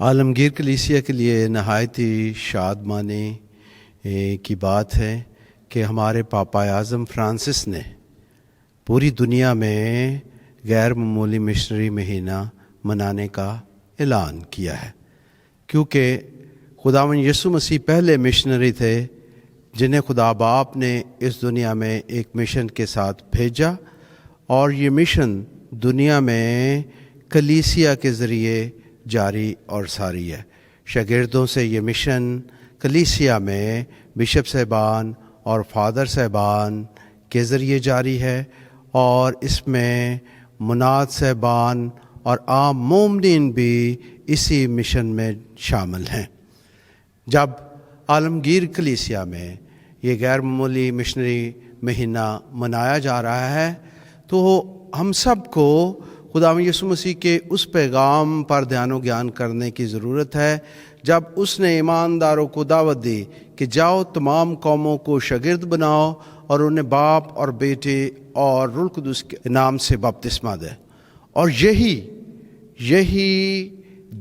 عالمگیر کلیسیا کے لیے نہایت ہی شادمانے کی بات ہے کہ ہمارے پاپا اعظم فرانسس نے پوری دنیا میں غیر معمولی مشنری مہینہ منانے کا اعلان کیا ہے، کیونکہ خداوند یسوع مسیح پہلے مشنری تھے جنہیں خدا باپ نے اس دنیا میں ایک مشن کے ساتھ بھیجا، اور یہ مشن دنیا میں کلیسیا کے ذریعے جاری اور ساری ہے۔ شاگردوں سے یہ مشن کلیسیا میں بشپ صاحبان اور فادر صاحبان کے ذریعے جاری ہے، اور اس میں مناد صاحبان اور عام مومنین بھی اسی مشن میں شامل ہیں۔ جب عالمگیر کلیسیا میں یہ غیر معمولی مشنری مہینہ منایا جا رہا ہے تو ہم سب کو خداوند یسوع مسیح کے اس پیغام پر دھیان و گیان کرنے کی ضرورت ہے جب اس نے ایمانداروں کو دعوت دی کہ جاؤ تمام قوموں کو شاگرد بناؤ اور انہیں باپ اور بیٹے اور روح القدس کے نام سے بپتسمہ دے۔ اور یہی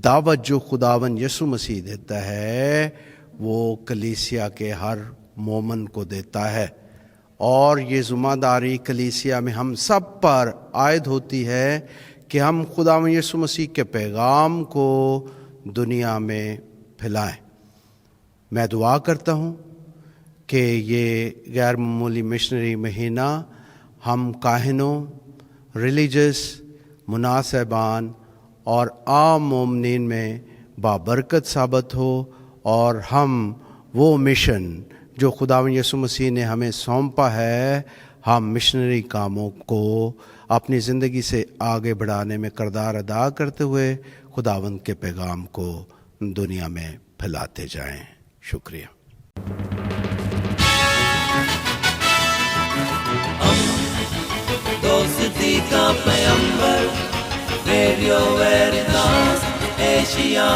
دعوت جو خداوند یسوع مسیح دیتا ہے وہ کلیسیا کے ہر مومن کو دیتا ہے، اور یہ ذمہ داری کلیسیا میں ہم سب پر عائد ہوتی ہے کہ ہم خداوند یسوع مسیح کے پیغام کو دنیا میں پھیلائیں۔ میں دعا کرتا ہوں کہ یہ غیر معمولی مشنری مہینہ ہم کاہنوں، ریلیجس، مناد صاحبان اور عام مومنین میں بابرکت ثابت ہو، اور ہم وہ مشن جو خداوند یسوع مسیح نے ہمیں سونپا ہے، ہم مشنری کاموں کو اپنی زندگی سے آگے بڑھانے میں کردار ادا کرتے ہوئے خداوند کے پیغام کو دنیا میں پھیلاتے جائیں۔ شکریہ۔ دوستی کا پیمبر، ریڈیو ویریتاس ایشیا۔